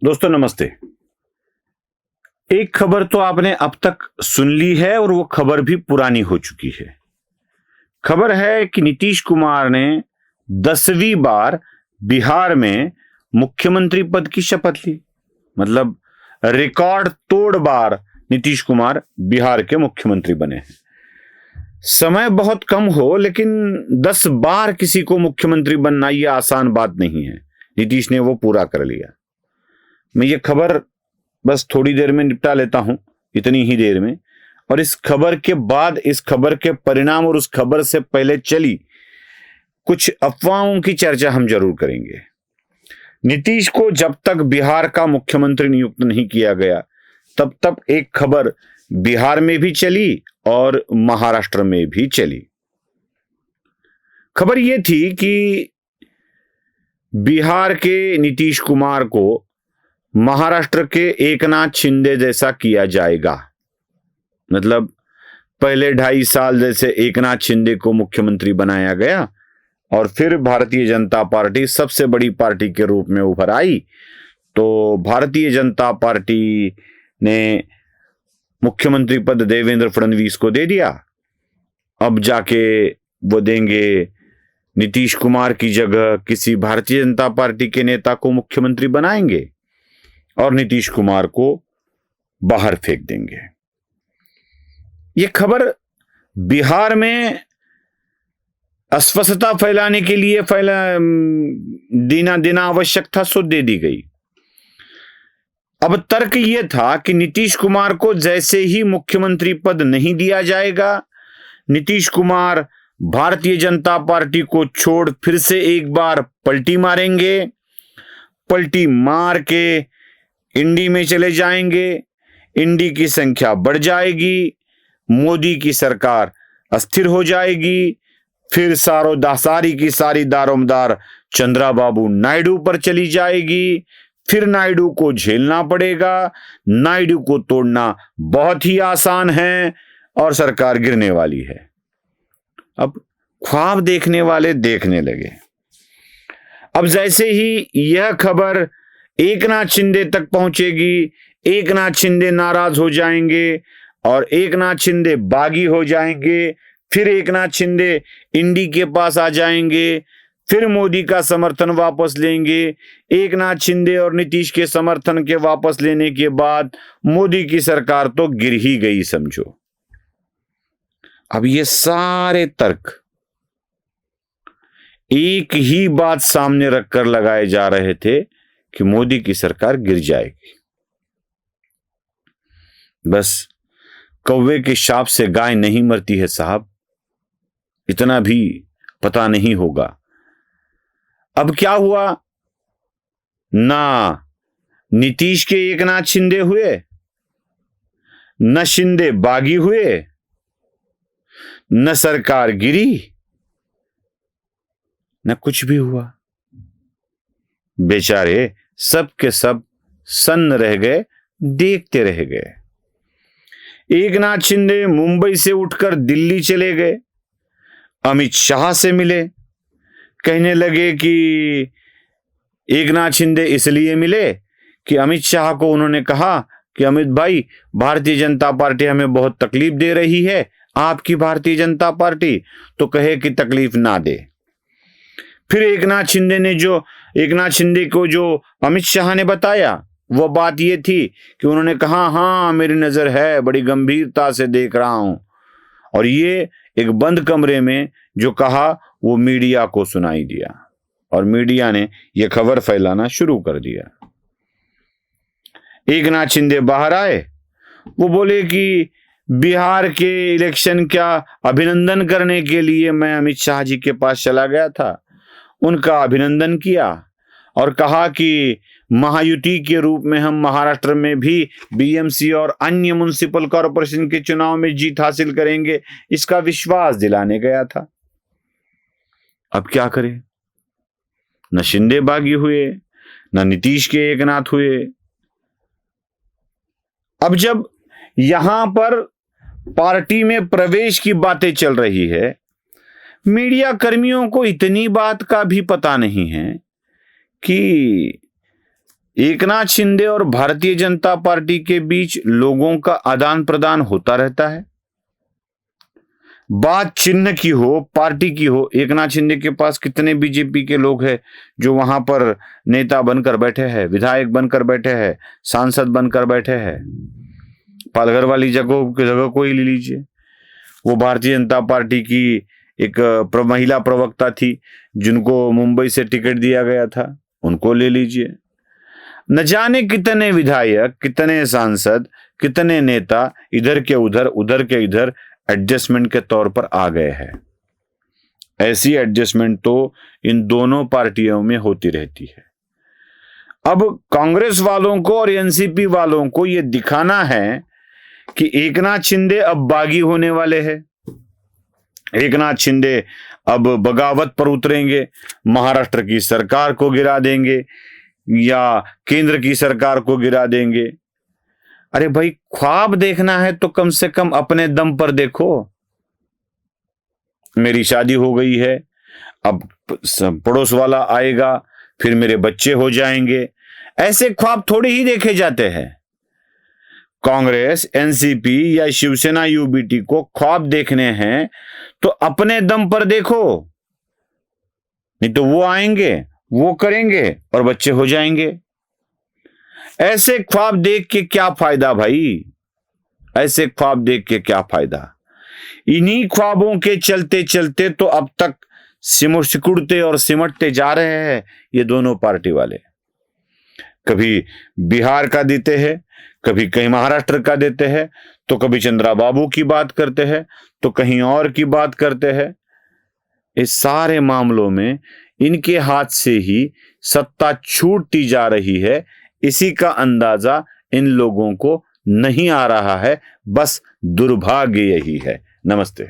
दोस्तों नमस्ते। एक खबर तो आपने अब तक सुन ली है और वो खबर भी पुरानी हो चुकी है। खबर है कि नीतीश कुमार ने 10वीं बार बिहार में मुख्यमंत्री पद की शपथ ली। मतलब रिकॉर्ड तोड़ बार नीतीश कुमार बिहार के मुख्यमंत्री बने हैं। समय बहुत कम हो लेकिन 10 बार किसी को मुख्यमंत्री बनना ये आसान बात नहीं है। नीतीश ने वो पूरा कर लिया। मैं ये खबर बस थोड़ी देर में निपटा लेता हूं, इतनी ही देर में। और इस खबर के बाद, इस खबर के परिणाम और उस खबर से पहले चली कुछ अफवाहों की चर्चा हम जरूर करेंगे। नीतीश को जब तक बिहार का मुख्यमंत्री नियुक्त नहीं किया गया तब तक एक खबर बिहार में भी चली और महाराष्ट्र में भी चली। खबर यह थी कि बिहार के नीतीश कुमार को महाराष्ट्र के एकनाथ शिंदे जैसा किया जाएगा। मतलब पहले 2.5 साल जैसे एकनाथ शिंदे को मुख्यमंत्री बनाया गया और फिर भारतीय जनता पार्टी सबसे बड़ी पार्टी के रूप में उभर आई, तो भारतीय जनता पार्टी ने मुख्यमंत्री पद देवेंद्र फडणवीस को दे दिया। अब जाके वो देंगे नीतीश कुमार की जगह किसी भारतीय जनता पार्टी के नेता को मुख्यमंत्री बनाएंगे और नीतीश कुमार को बाहर फेंक देंगे। यह खबर बिहार में अस्वस्थता फैलाने के लिए देना आवश्यक था, सो दे दी गई। अब तर्क यह था कि नीतीश कुमार को जैसे ही मुख्यमंत्री पद नहीं दिया जाएगा, नीतीश कुमार भारतीय जनता पार्टी को छोड़ फिर से एक बार पलटी मारेंगे। पलटी मार के इंडी में चले जाएंगे, इंडी की संख्या बढ़ जाएगी, मोदी की सरकार अस्थिर हो जाएगी, फिर सारी की सारी दारोमदार चंद्राबाबू नायडू पर चली जाएगी, फिर नायडू को झेलना पड़ेगा, नायडू को तोड़ना बहुत ही आसान है और सरकार गिरने वाली है। अब ख्वाब देखने वाले देखने लगे। अब जैसे ही यह खबर एकनाथ शिंदे तक पहुंचेगी, एकनाथ शिंदे नाराज हो जाएंगे और एकनाथ शिंदे बागी हो जाएंगे। फिर एकनाथ शिंदे इंडी के पास आ जाएंगे, फिर मोदी का समर्थन वापस लेंगे। एकनाथ शिंदे और नीतीश के समर्थन के वापस लेने के बाद मोदी की सरकार तो गिर ही गई समझो। अब ये सारे तर्क एक ही बात सामने रखकर लगाए जा रहे थे कि मोदी की सरकार गिर जाएगी। बस कौवे के शाप से गाय नहीं मरती है साहब, इतना भी पता नहीं होगा। अब क्या हुआ? ना नीतीश के एकनाथ शिंदे हुए, न शिंदे बागी हुए, न सरकार गिरी, न कुछ भी हुआ। बेचारे सब के सब सन्न रह गए, देखते रह गए। एकनाथ शिंदे मुंबई से उठकर दिल्ली चले गए, अमित शाह से मिले। कहने लगे कि एकनाथ शिंदे इसलिए मिले कि अमित शाह को उन्होंने कहा कि अमित भाई, भारतीय जनता पार्टी हमें बहुत तकलीफ दे रही है, आपकी भारतीय जनता पार्टी तो कहे कि तकलीफ ना दे। फिर एकनाथ शिंदे को जो अमित शाह ने बताया वो बात ये थी कि उन्होंने कहा हाँ मेरी नजर है, बड़ी गंभीरता से देख रहा हूं। और ये एक बंद कमरे में जो कहा वो मीडिया को सुनाई दिया और मीडिया ने यह खबर फैलाना शुरू कर दिया। एकनाथ शिंदे बाहर आए, वो बोले कि बिहार के इलेक्शन का अभिनंदन करने के लिए मैं अमित शाह जी के पास चला गया था, उनका अभिनंदन किया और कहा कि महायुति के रूप में हम महाराष्ट्र में भी बीएमसी और अन्य म्युनिसिपल कॉरपोरेशन के चुनाव में जीत हासिल करेंगे, इसका विश्वास दिलाने गया था। अब क्या करें? न शिंदे बागी हुए, न नीतीश के एकनाथ हुए। अब जब यहां पर पार्टी में प्रवेश की बातें चल रही है, मीडिया कर्मियों को इतनी बात का भी पता नहीं है कि एकनाथ शिंदे और भारतीय जनता पार्टी के बीच लोगों का आदान प्रदान होता रहता है। बात चिन्ह की हो, पार्टी की हो, एकनाथ शिंदे के पास कितने बीजेपी के लोग हैं जो वहां पर नेता बनकर बैठे हैं, विधायक बनकर बैठे हैं, सांसद बनकर बैठे हैं। पालघर वाली जगह को ही ले लीजिए, वो भारतीय जनता पार्टी की एक महिला प्रवक्ता थी जिनको मुंबई से टिकट दिया गया था, उनको ले लीजिए। न जाने कितने विधायक, कितने सांसद, कितने नेता इधर के उधर, उधर के इधर एडजस्टमेंट के तौर पर आ गए हैं। ऐसी एडजस्टमेंट तो इन दोनों पार्टियों में होती रहती है। अब कांग्रेस वालों को और एनसीपी वालों को यह दिखाना है कि एकनाथ शिंदे अब बागी होने वाले हैं, एकनाथ शिंदे अब बगावत पर उतरेंगे, महाराष्ट्र की सरकार को गिरा देंगे या केंद्र की सरकार को गिरा देंगे। अरे भाई, ख्वाब देखना है तो कम से कम अपने दम पर देखो। मेरी शादी हो गई है, अब पड़ोस वाला आएगा, फिर मेरे बच्चे हो जाएंगे, ऐसे ख्वाब थोड़े ही देखे जाते हैं। कांग्रेस, एनसीपी या शिवसेना यूबीटी को ख्वाब देखने हैं तो अपने दम पर देखो, नहीं तो वो आएंगे, वो करेंगे और बच्चे हो जाएंगे। ऐसे ख्वाब देख के क्या फायदा भाई, ऐसे ख्वाब देख के क्या फायदा। इन्हीं ख्वाबों के चलते चलते तो अब तक सिकुड़ते और सिमटते जा रहे हैं ये दोनों पार्टी वाले। कभी बिहार का देते हैं, कभी कहीं महाराष्ट्र का देते हैं, तो कभी चंद्राबाबू की बात करते हैं, तो कहीं और की बात करते हैं। इस सारे मामलों में इनके हाथ से ही सत्ता छूटती जा रही है, इसी का अंदाजा इन लोगों को नहीं आ रहा है। बस दुर्भाग्य यही है। नमस्ते।